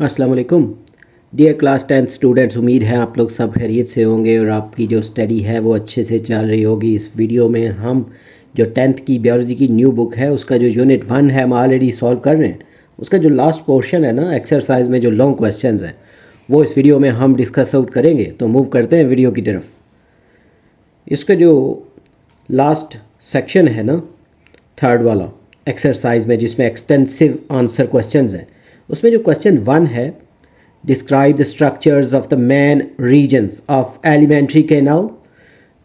अस्सलाम वालेकुम dear class 10th students. उम्मीद है आप लोग सब खैरियत से होंगे और आपकी जो स्टडी है वो अच्छे से चल रही होगी। इस वीडियो में हम जो 10th की बायोलॉजी की न्यू बुक है उसका जो यूनिट 1 है हम ऑलरेडी सॉल्व कर रहे हैं। उसका जो लास्ट पोर्शन है ना एक्सरसाइज में जो लॉन्ग क्वेश्चंस हैं वो इस वीडियो में हम डिस्कस आउट करेंगे। तो मूव करते हैं वीडियो की तरफ। इसका जो लास्ट सेक्शन है ना थर्ड वाला एक्सरसाइज में जिसमें एक्सटेंसिव आंसर क्वेश्चंस हैं, उसमें जो क्वेश्चन 1 है describe the structures of the main regions of elementary canal.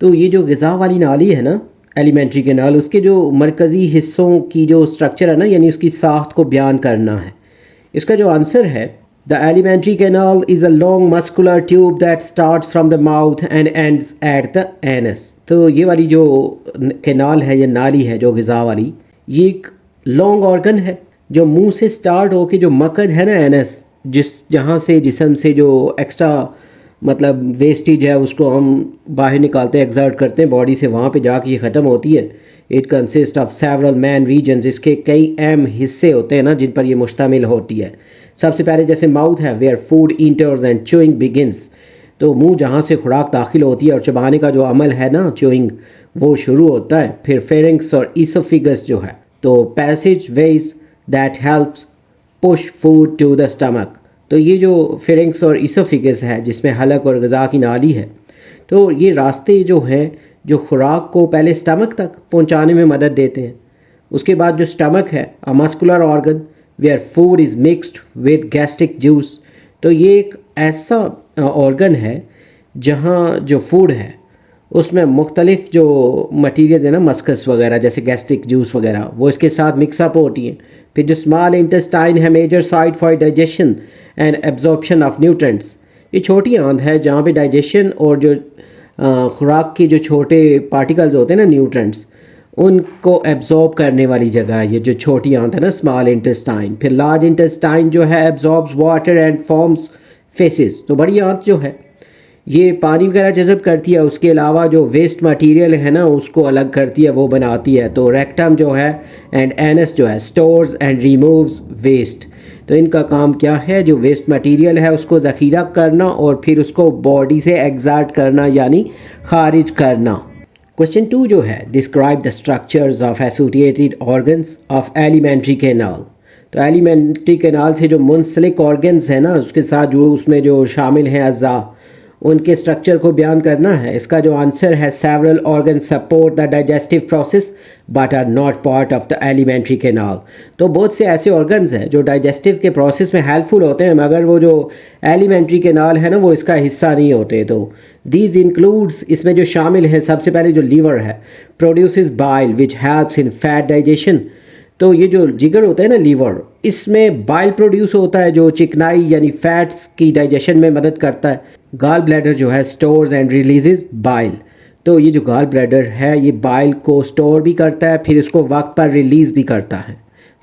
तो ये जो ग़िज़ा वाली नाली है ना एलिमेंट्री कैनाल, उसके जो मरकज़ी हिस्सों की जो स्ट्रक्चर है ना यानी उसकी साख्त को बयान करना है। इसका जो आंसर है the alimentary canal is a long muscular tube that starts from the mouth and ends at the anus. तो ये वाली जो कैनाल है या नाली है जो ग़िज़ा वाली, ये एक लॉन्ग ऑर्गन है जो मुंह से स्टार्ट होके जो मकद है ना एनस, जहाँ से जिस्म से जो एक्स्ट्रा मतलब वेस्टेज है उसको हम बाहर निकालते हैं, एक्सर्ट करते हैं बॉडी से, वहाँ पे जाके ये ख़त्म होती है। It consist of several main regions. इसके कई अहम हिस्से होते हैं ना जिन पर ये मुश्तमिल होती है। सबसे पहले जैसे माउथ है where food enters and chewing begins. तो मुंह जहाँ से खुराक दाखिल होती है और चबाने का जो अमल है ना च्यूइंग वो शुरू होता है। फिर फेरिंक्स और ईसोफिगस जो है, तो passageway that helps push food to the stomach. तो ये जो फेरिंक्स और ईसोफिगस है जिसमें हलक और ग़िज़ा की नाली है, तो ये रास्ते जो हैं जो खुराक को पहले स्टमक तक पहुंचाने में मदद देते हैं। उसके बाद जो स्टमक है a muscular organ where food is mixed with gastric juice. तो ये एक ऐसा ऑर्गन है जहाँ जो फूड है उसमें मुख्तलिफ जो मटीरियल है ना मस्कस वगैरह जैसे गैस्ट्रिक जूस वगैरह वो इसके साथ मिक्सअप होती हैं। फिर जो स्मॉल इंटेस्टाइन है major site for digestion and absorption of nutrients. ये छोटी आंत है जहाँ पे डाइजेशन और जो खुराक के जो छोटे पार्टिकल्स होते हैं ना न्यूट्रेंट्स उनको एब्जॉर्ब करने वाली जगह है ये जो छोटी आंत है ना स्मॉल इंटेस्टाइन। फिर लार्ज इंटेस्टाइन जो है absorbs water and forms faces. तो बड़ी आंत जो है ये पानी वगैरह जज़ब करती है, उसके अलावा जो वेस्ट मटेरियल है ना उसको अलग करती है, वो बनाती है। तो रेक्टम जो है एंड एनस जो है स्टोर्स एंड रिमूव्स वेस्ट। तो इनका काम क्या है, जो वेस्ट मटेरियल है उसको ज़ख़ीरा करना और फिर उसको बॉडी से एग्जर्ट करना यानी खारिज करना। क्वेश्चन 2 जो है describe the structures of associated organs of elementary canal. तो एलिमेंट्री कैनाल से जो मुंसलिक ऑर्गन्स हैं ना उसके साथ जो उसमें जो शामिल हैं अज़ा, उनके स्ट्रक्चर को बयान करना है। इसका जो आंसर है several organ support the digestive process but are not part of the elementary canal. तो बहुत से ऐसे ऑर्गन्स हैं जो डाइजेस्टिव के प्रोसेस में हेल्पफुल होते हैं मगर वो जो एलिमेंट्री कैनाल है ना वो इसका हिस्सा नहीं होते। तो दीज इंक्लूड्स, इसमें जो शामिल है सबसे पहले जो लीवर है produces bile which helps in fat digestion. तो ये जो जिगर होता है ना लीवर, इसमें बाइल प्रोड्यूस होता है जो चिकनाई यानी फैट्स की डाइजेशन में मदद करता है। गाल ब्लैडर जो है स्टोर्स एंड रिलीजेस बाइल। तो ये जो गाल ब्लैडर है ये बाइल को स्टोर भी करता है फिर इसको वक्त पर रिलीज़ भी करता है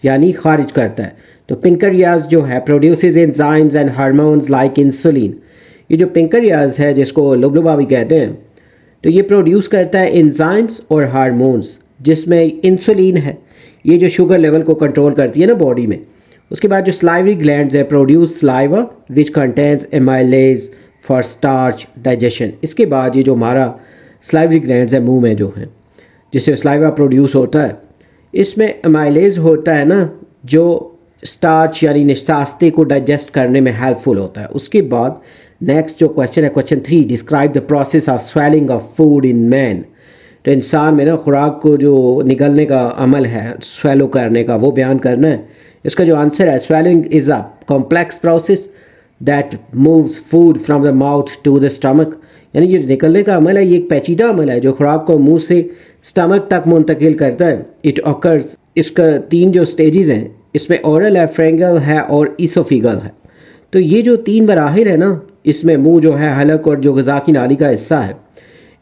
यानी खारिज करता है। तो पिंक्रियाज जो है produces enzymes and hormones like insulin. ये जो पिंक्रियाज है जिसको लुबलुबा भी कहते हैं, तो ये प्रोड्यूस करता है एंजाइम्स और हार्मोन्स जिसमें इंसुलिन है, ये जो शुगर लेवल को कंट्रोल करती है ना बॉडी में। उसके बाद जो स्लाइवरी ग्लैंड्स है produce saliva which contains amylase for starch digestion. इसके बाद ये जो हमारा स्लाइवरी ग्लैंड्स है मुंह में जो है जिससे स्लाइवा प्रोड्यूस होता है, इसमें एमाइलेज होता है ना जो स्टार्च यानी निशास्ते को डाइजेस्ट करने में हेल्पफुल होता है। उसके बाद नेक्स्ट जो क्वेश्चन है question 3 describe the process of swelling of food in man. तो इंसान में ना खुराक को जो निगलने का अमल है स्वेलो करने का वो बयान करना है। इसका जो आंसर है swallowing is a complex process that moves food from the mouth to the stomach. यानी जो निकलने का अमल है ये एक पेचीदा अमल है जो खुराक को मुंह से स्टमक तक मुंतकिल करता है। इट ऑकर्स, इसका 3 जो स्टेजेस हैं इसमें ओरल है, फ्रेंगल है और ईसोफिगल है। तो ये जो 3 मराहिल है ना इसमें मुंह जो है हलक और जो ग़िज़ा की नाली का हिस्सा है।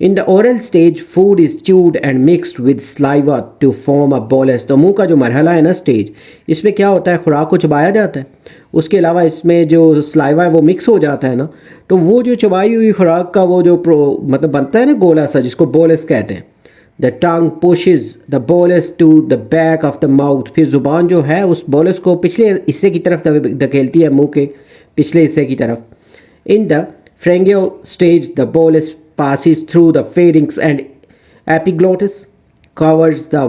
In the oral stage, food is chewed and mixed with saliva to form a bolus। तो मुंह का जो मरहला है ना स्टेज, इसमें क्या होता है खुराक को चबाया जाता है, उसके अलावा इसमें जो सलाइवा है वो मिक्स हो जाता है ना, तो वो जो चबाई हुई खुराक का वो जो मतलब बनता है ना गोला सा जिसको बोलस कहते हैं, the tongue pushes the bolus to the back of the mouth, फिर ज़ुबान जो है उस बोलस को पिछले हिस्से की तरफ धकेलती है, मुंह के पिछले हिस्से की तरफ. In the pharyngeal stage the bolus passes through the pharynx and epiglottis, covers the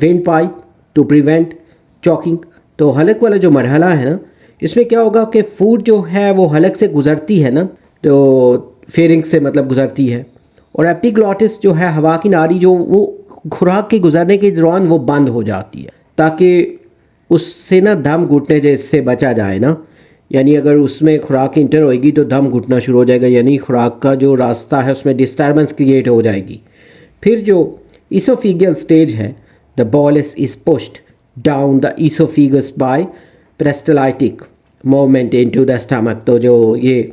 windpipe to prevent choking. तो हलक वाला जो मरहला है ना, इसमें क्या होगा कि फूड जो है वो हलक से गुजरती है ना, तो फेरिंग्स से मतलब गुजरती है, और एपिग्लॉटिस जो है हवा की नाली जो वो खुराक के गुजरने के दौरान वो बंद हो जाती है, ताकि उससे ना दम घुटने जैसे बचा जाए ना. यानी अगर उसमें खुराक इंटर होएगी तो दम घुटना शुरू हो जाएगा, यानी खुराक का जो रास्ता है उसमें डिस्टर्बेंस क्रिएट हो जाएगी. फिर जो इसोफिगल स्टेज है, the bolus is pushed down the oesophagus by peristaltic movement into the stomach. तो जो ये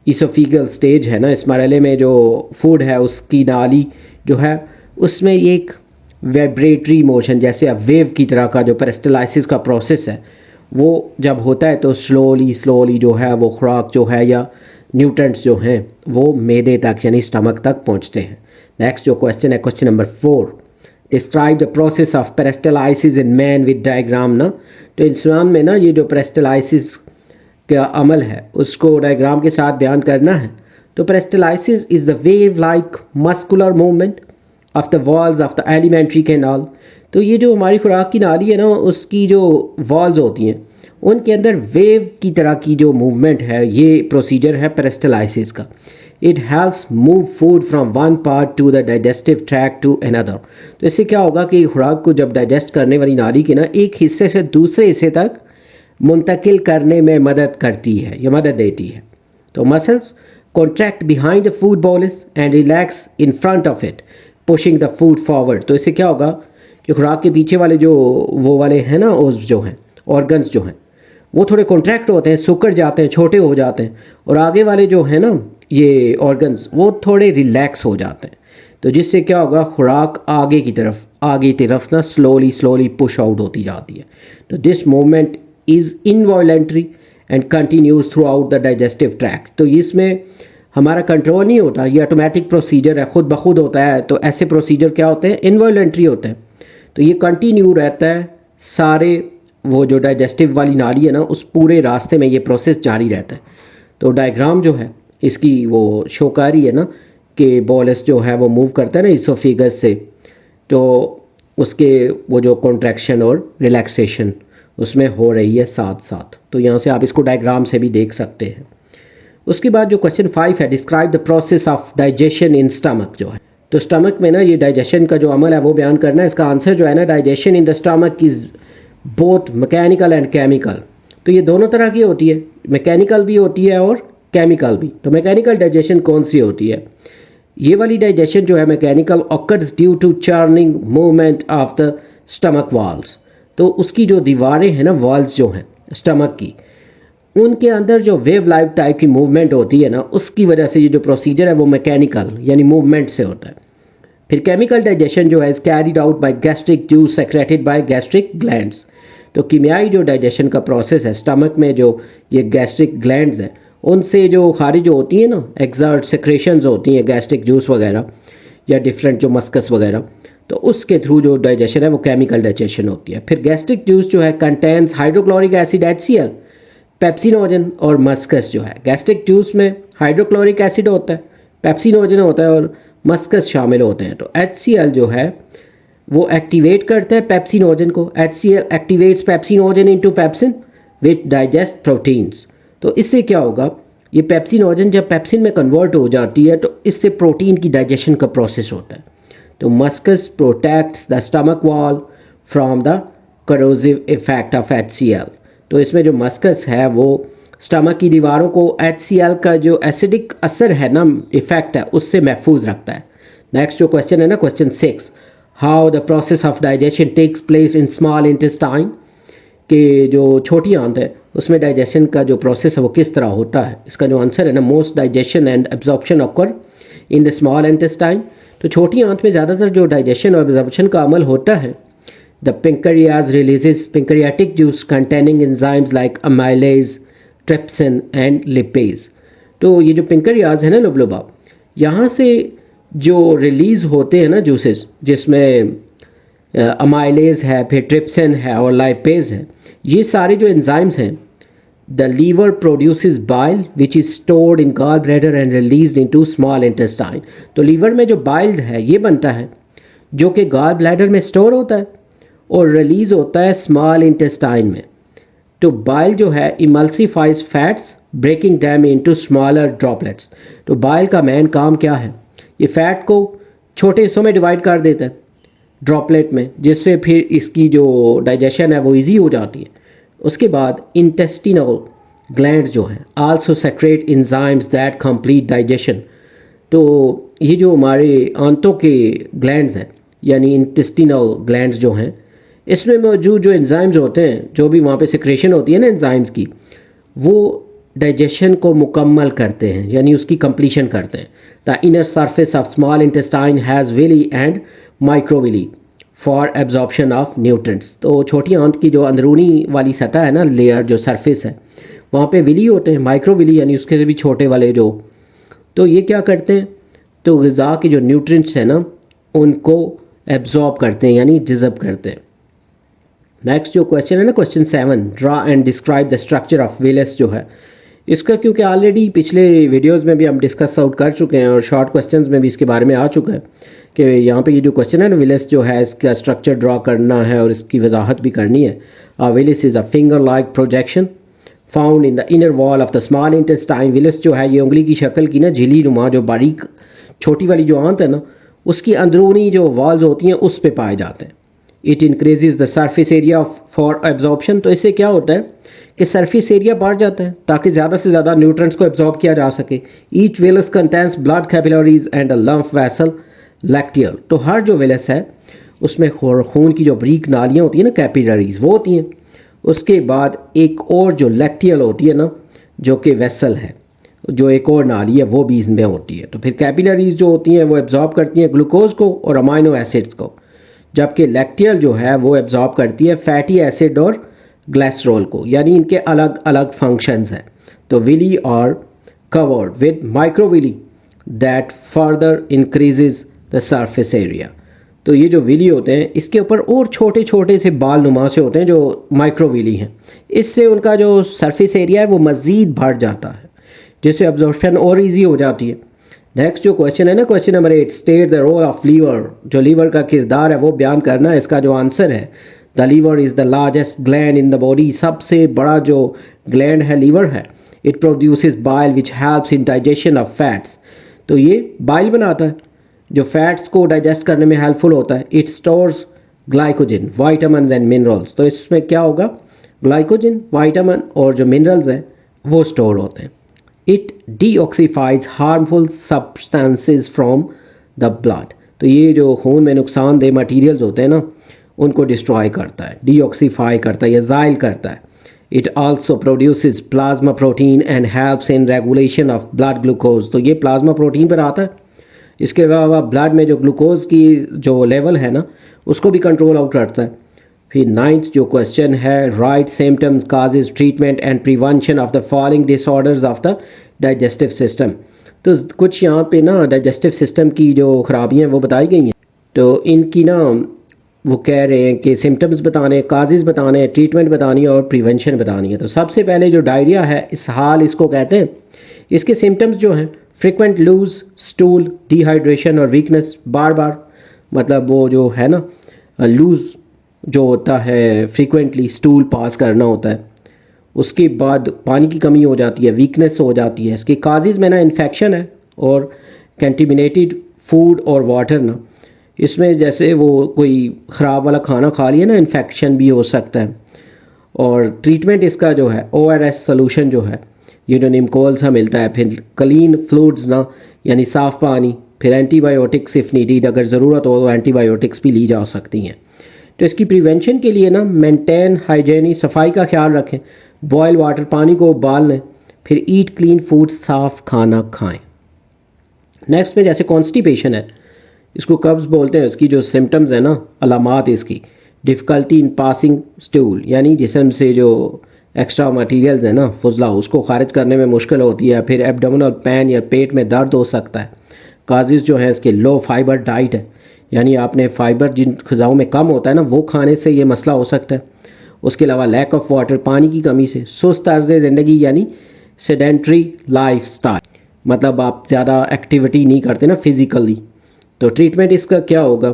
इसोफिगल स्टेज है ना, इस मरहले में जो फूड है उसकी नाली जो है उसमें एक वाइब्रेटरी मोशन, जैसे अब वेव की तरह का जो पेरिस्टालाइसिस का प्रोसेस है वो जब होता है तो स्लोली जो है वो खुराक जो है या न्यूट्रेंट्स जो हैं वो मैदे तक यानी स्टमक तक पहुंचते हैं. नेक्स्ट जो क्वेश्चन है, question number 4, describe the process of peristalsis in man with diagram ना. तो इंसान में ना ये जो पेरिस्टालाइसिस का अमल है उसको डायग्राम के साथ बयान करना है. तो peristalsis is the wave like muscular movement of the walls of the elementary canal. तो ये जो हमारी खुराक की नाली है ना, उसकी जो वॉल्स होती हैं उनके अंदर वेव की तरह की जो मूवमेंट है, ये प्रोसीजर है पेरिस्टालाइसिस का. It helps move food from one part to the digestive tract to another. तो इससे क्या होगा कि खुराक को जब डाइजेस्ट करने वाली नाली के ना एक हिस्से से दूसरे हिस्से तक मुंतकिल करने में मदद करती है या मदद देती है. तो muscles contract behind the food bolus and relax in front of it pushing the food forward. तो इससे क्या होगा कि खुराक के पीछे वाले जो वो वाले हैं ना, उस जो हैं ऑर्गन्स जो हैं वो थोड़े कॉन्ट्रैक्ट होते हैं, सुकड़ जाते हैं, छोटे हो जाते हैं, और आगे वाले जो हैं ना ये ऑर्गन्स वो थोड़े रिलैक्स हो जाते हैं. तो जिससे क्या होगा, खुराक आगे तरफ ना स्लोली पुश आउट होती जाती है. तो this movement is involuntary and continues through out the digestive tract. तो इसमें हमारा कंट्रोल नहीं होता, ये ऑटोमेटिक प्रोसीजर है, खुद ब खुद होता है. तो ऐसे प्रोसीजर क्या होते हैं, इनवॉलेंट्री होते हैं. तो ये कंटिन्यू रहता है सारे वो जो डाइजेस्टिव वाली नाली है ना उस पूरे रास्ते में ये प्रोसेस जारी रहता है. तो डायग्राम जो है इसकी वो शोकारी है ना कि बोलस जो है वो मूव करता है ना इसोफिगस से, तो उसके वो जो कॉन्ट्रैक्शन और रिलैक्सेशन उसमें हो रही है साथ साथ. तो यहाँ से आप इसको डायग्राम से भी देख सकते हैं. उसके बाद जो क्वेश्चन 5 है, describe the process of digestion in stomach. जो है तो स्टमक में ना ये डाइजेशन का जो अमल है वो बयान करना है. इसका आंसर जो है ना, digestion in the stomach is both mechanical and chemical. तो ये दोनों तरह की होती है, मैकेनिकल भी होती है और केमिकल भी. तो मैकेनिकल डाइजेशन कौन सी होती है, ये वाली डाइजेशन जो है mechanical occurs due to churning movement of the stomach walls. तो उसकी जो दीवारें हैं ना, वॉल्स जो हैं स्टमक की, उनके अंदर जो वेव लाइफ टाइप की मूवमेंट होती है ना, उसकी वजह से ये जो प्रोसीजर है वो मैकेनिकल यानी मूवमेंट से होता है. फिर केमिकल डाइजेशन जो है is carried out by gastric juice secreted by gastric glands. तो कीमियाई जो डाइजेशन का प्रोसेस है स्टमक में, जो ये गैस्ट्रिक ग्लैंड्स हैं उनसे जो खारिज होती है ना एक्सर्ट सेक्रेशंस होती हैं, गैस्ट्रिक जूस वगैरह या डिफरेंट जो मस्कस वगैरह, तो उसके थ्रू जो डाइजेशन है वो केमिकल डाइजेशन होती है. फिर गैस्ट्रिक जूस जो है contains hydrochloric acid HCl, pepsinogen और मस्कस. जो है गैस्ट्रिक जूस में हाइड्रोक्लोरिक एसिड होता है, पेप्सिनोजन होता है और मस्कस शामिल होते हैं. तो HCl जो है वो एक्टिवेट करता है पेप्सिनोजन को. HCl activates pepsinogen into pepsin विच डाइजेस्ट प्रोटीन्स. तो इससे क्या होगा, ये पेप्सिनोजन जब पेप्सिन में कन्वर्ट हो जाती है तो इससे प्रोटीन की डाइजेशन का प्रोसेस होता है. तो mucus protects the stomach wall from the corrosive effect of HCl. तो इसमें जो मस्कस है वो स्टमक की दीवारों को HCl का जो एसिडिक असर है ना, इफेक्ट है, उससे महफूज रखता है. नेक्स्ट जो क्वेश्चन है ना, question 6, how the process of digestion takes place in small intestine. कि जो छोटी आंत है उसमें डाइजेशन का जो प्रोसेस है वो किस तरह होता है. इसका जो आंसर है ना, most digestion and absorption occur in the small intestine. तो छोटी आंत में ज़्यादातर जो डाइजेशन और एब्जॉर्प्शन का अमल होता है. The pancreas releases pancreatic juice containing enzymes like amylase, trypsin and lipase. तो ये जो पेंक्रियाज है ना लुबलुबा, यहाँ से जो रिलीज़ होते हैं ना जूसेस, जिसमें अमाइलेज है, फिर ट्रिप्सिन है और लाइपेज है, ये सारे जो एंजाइम्स हैं, the liver produces bile which is stored in gall bladder and released into small intestine. तो लीवर में जो बाइल है ये बनता है, जो कि गॉल ब्लैडर में स्टोर होता है और रिलीज़ होता है स्मॉल इंटेस्टाइन में। तो बाइल जो है emulsifies fats breaking them into smaller droplets. तो बाइल का मेन काम क्या है, ये फैट को छोटे हिस्सों में डिवाइड कर देता है ड्रॉपलेट में, जिससे फिर इसकी जो डाइजेशन है वो इजी हो जाती है। उसके बाद इंटेस्टिनल ग्लैंड जो है also secrete enzymes that complete digestion. तो ये जो हमारे आंतों के ग्लैंड्स हैं यानी इंटेस्टिनल ग्लैंड्स जो हैं, इसमें मौजूद जो एंजाइम्स होते हैं, जो भी वहाँ पे सिक्रेशन होती है ना एंजाइम्स की, वो डाइजेशन को मुकम्मल करते हैं यानी उसकी कंप्लीशन करते हैं। The inner surface of small intestine has villi and microvilli for absorption of nutrients. तो छोटी आंत की जो अंदरूनी वाली सतह है ना, लेयर जो सरफेस है, वहाँ पे विली होते हैं, माइक्रोविली यानी उसके से भी छोटे वाले जो। तो ये क्या करते हैं, तो ग़िज़ा के जो न्यूट्रिएंट्स हैं ना उनको एब्जॉर्ब करते हैं यानी जज़ब करते हैं। नेक्स्ट जो क्वेश्चन है ना, question 7, draw and describe the structure of villous जो है इसका, क्योंकि ऑलरेडी पिछले वीडियोस में भी हम डिस्कस आउट कर चुके हैं और शॉर्ट क्वेश्चंस में भी इसके बारे में आ चुका है कि यहाँ पे ये जो क्वेश्चन है ना विलस जो है इसका स्ट्रक्चर ड्रा करना है और इसकी वजाहत भी करनी है। Villous is a finger like projection found in the inner wall of the small intestine. Villous जो है ये उंगली की शक्ल की ना झिल्ली नुमा जो बारीक छोटी वाली जो आंत है ना, उसकी अंदरूनी जो वॉल्स होती हैं उस पे पाए जाते हैं। It increases the surface area for absorption. तो इससे क्या होता है कि सरफेस एरिया बढ़ जाता है ताकि ज़्यादा से ज़्यादा न्यूट्रिएंट्स को एब्जॉर्ब किया जा सके। Each villus contains blood capillaries and a lymph vessel lacteal. तो हर जो विलस है उसमें खून की जो बारीक नालियाँ होती हैं ना, कैपिलरीज वो होती हैं। उसके बाद एक और जो लैक्टियल होती है ना, जो कि वेसल है, जो एक और नाली है वो भी इसमें होती है। तो फिर कैपिलरीज जो होती हैं वो एब्जॉर्ब करती हैं ग्लूकोज को और अमाइनो एसिड्स को, जबकि लैक्टियल जो है वो एब्जॉर्ब करती है फैटी एसिड और ग्लिसरॉल को, यानी इनके अलग अलग फंक्शंस हैं। तो villi are covered with microvilli that further increases the surface area. तो ये जो विली होते हैं इसके ऊपर और छोटे छोटे से बाल नुमा से होते हैं जो माइक्रोविली हैं, इससे उनका जो सरफेस एरिया है वो मज़ीद बढ़ जाता है, जिससे एब्जॉर्प्शन और इजी हो जाती है। नेक्स्ट जो क्वेश्चन है ना, question number 8, state the role of liver. जो लीवर का किरदार है वो बयान करना है। इसका जो आंसर है, the liver is the largest gland in the body. सबसे बड़ा जो ग्लैंड है लीवर है। It produces bile which helps in digestion of fats. तो ये बाइल बनाता है जो फैट्स को डाइजेस्ट करने में हेल्पफुल होता है। It stores glycogen, vitamin and minerals. तो इसमें क्या होगा, ग्लाइकोजन, वाइटामिन और जो मिनरल्स हैं वो स्टोर होते हैं। It detoxifies harmful substances from the blood. तो ये जो खून में नुकसानदेह मटीरियल्स होते हैं ना उनको डिस्ट्रॉय करता है, डीऑक्सीफाई करता है या ज़ाइल करता है। It also produces plasma protein and helps in regulation of blood glucose. तो ये प्लाज्मा प्रोटीन पर आता है। इसके अलावा ब्लड में जो ग्लूकोज की जो लेवल है ना उसको भी कंट्रोल आउट करता है। फिर 9th जो क्वेश्चन है, right symptoms causes treatment and prevention of the following disorders of the digestive system. तो कुछ यहाँ पे ना डाइजेस्टिव सिस्टम की जो खराबियाँ वो बताई गई हैं। तो इनकी ना वो कह रहे हैं कि सिम्टम्स बताने, काजेज बताने, ट्रीटमेंट बतानी है और प्रिवेंशन बतानी है। तो सबसे पहले जो डायरिया है, इस हाल इसको कहते हैं। इसके सिम्टम्स जो हैं, फ्रिक्वेंट लूज स्टूल, डिहाइड्रेशन और वीकनेस। बार बार मतलब वो जो है ना लूज जो होता है, फ्रीक्वेंटली स्टूल पास करना होता है। उसके बाद पानी की कमी हो जाती है, वीकनेस हो जाती है। इसके काजेज में ना इन्फेक्शन है और कंटेमिनेटेड फूड और वाटर ना, इसमें जैसे वो कोई ख़राब वाला खाना खा लिया ना, इन्फेक्शन भी हो सकता है। और ट्रीटमेंट इसका जो है ORS सोल्यूशन जो है, ये जो निमकोल सा मिलता है, फिर क्लीन फ्लूइड्स ना यानी साफ़ पानी, फिर एंटीबायोटिक्स इफ़ नीडेड, अगर ज़रूरत हो तो एंटीबायोटिक्स भी ली जा सकती हैं। तो इसकी प्रिवेंशन के लिए ना मेंटेन हाइजीन, सफाई का ख्याल रखें, बॉयल वाटर, पानी को उबाल लें, फिर ईट क्लीन फूड, साफ़ खाना खाएं। नेक्स्ट में जैसे कॉन्स्टिपेशन है, इसको कब्ज़ बोलते हैं। इसकी जो सिम्टम्स है ना, अलामात इसकी, डिफ़िकल्टी इन पासिंग स्टूल यानी जिस्म से जो एक्स्ट्रा मटीरियल्स है ना फुजला, उसको खारिज करने में मुश्किल होती है। फिर एब्डोमिनल पेन या पेट में दर्द हो सकता है। काजेज़ जो है इसके लो फाइबर डाइट है, यानी आपने फाइबर जिन ग़िज़ाओं में कम होता है ना वो खाने से ये मसला हो सकता है। उसके अलावा लैक ऑफ वाटर, पानी की कमी से, सुस्त तर्ज़ ज़िंदगी यानी सेडेंट्री लाइफ स्टाइल, मतलब आप ज़्यादा एक्टिविटी नहीं करते ना फिज़िकली। तो ट्रीटमेंट इसका क्या होगा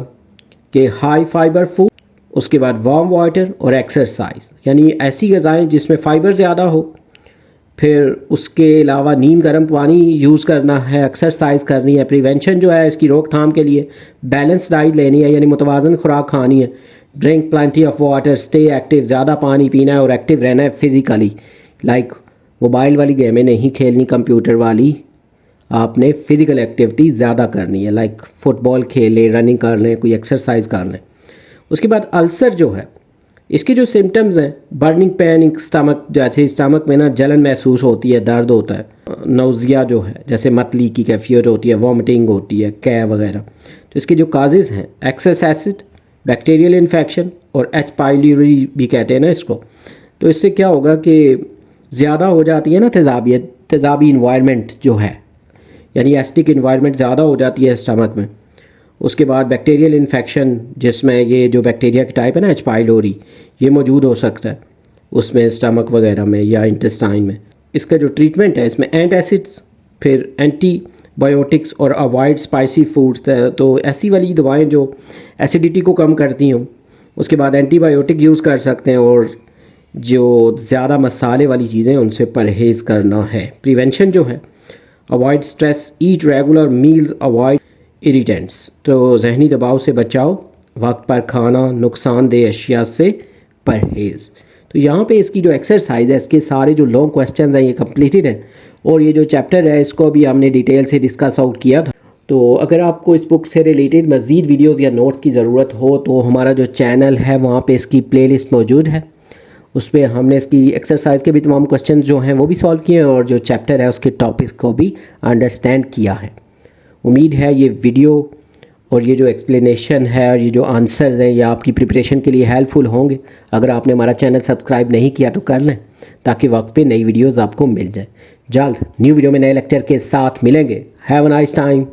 कि हाई फाइबर फूड, उसके बाद वार्म वाटर और एक्सरसाइज, यानी ऐसी ग़िज़ाएँ जिसमें फ़ाइबर ज़्यादा हो। फिर उसके अलावा नीम गर्म पानी यूज़ करना है, एक्सरसाइज करनी है। प्रिवेंशन जो है इसकी रोकथाम के लिए बैलेंस डाइट लेनी है, यानी मुतवाज़न खुराक खानी है। Drink plenty of water, stay active, ज़्यादा पानी पीना है और एक्टिव रहना है फिज़िकली। लाइक मोबाइल वाली गेमें नहीं खेलनी, कंप्यूटर वाली, आपने फ़िज़िकल एक्टिविटी ज़्यादा करनी है, लाइक फ़ुटबॉल खेल लें, रनिंग कर लें, कोई एक्सरसाइज कर लें। उसके बाद अल्सर जो है इसके जो सिम्टम्स हैं, बर्निंग पेन स्टमक, जैसे स्टमक में ना जलन महसूस होती है, दर्द होता है, नौजिया जो है जैसे मतली की कैफियत होती है, वॉमिटिंग होती है, कै वगैरह। तो इसके जो काजेज़ हैं एक्सेस एसिड, बैक्टीरियल इन्फेक्शन और एच पाइलोरी भी कहते हैं ना इसको। तो इससे क्या होगा कि ज़्यादा हो जाती है ना तेज़ाबी इन्वायरमेंट जो है, यानी एसिडिक इन्वायरमेंट ज़्यादा हो जाती है स्टमक में। उसके बाद बैक्टीरियल इन्फेक्शन, जिसमें ये जो बैक्टीरिया की टाइप है ना एच पाइलोरी, ये मौजूद हो सकता है उसमें स्टमक वगैरह में या इंटेस्टाइन में। इसका जो ट्रीटमेंट है इसमें एंटासिड्स, फिर एंटीबायोटिक्स और अवॉइड स्पाइसी फूड्स। तो ऐसी वाली दवाएं जो एसिडिटी को कम करती हों, उसके बाद एंटीबायोटिक यूज़ कर सकते हैं और जो ज़्यादा मसाले वाली चीज़ें उनसे परहेज़ करना है। प्रिवेंशन जो है अवॉइड स्ट्रेस, ईट रेगुलर मील्स, अवॉइड इरिटेंट्स, तो जहनी दबाव से बचाओ, वक्त पर खाना, नुकसानदेह अशिया से परहेज़। तो यहाँ पे इसकी जो एक्सरसाइज है, इसके सारे जो लॉन्ग क्वेश्चंस हैं ये कंप्लीटेड हैं और ये जो चैप्टर है इसको भी हमने डिटेल से डिस्कस आउट किया था। तो अगर आपको इस बुक से रिलेटेड मज़ीद वीडियोज़ या नोट्स की ज़रूरत हो तो हमारा जो चैनल है वहाँ पे इसकी प्लेलिस्ट मौजूद है, उस पर हमने इसकी एक्सरसाइज के भी तमाम क्वेश्चन जो हैं वो भी सॉल्व किए हैं और जो चैप्टर है उसके टॉपिक्स को भी अंडरस्टैंड किया है। उम्मीद है ये वीडियो और ये जो एक्सप्लेनेशन है और ये जो आंसर्स हैं ये आपकी प्रिपरेशन के लिए हेल्पफुल होंगे। अगर आपने हमारा चैनल सब्सक्राइब नहीं किया तो कर लें ताकि वक्त पे नई वीडियोस आपको मिल जाए। जल्द न्यू वीडियो में नए लेक्चर के साथ मिलेंगे। Have a nice time.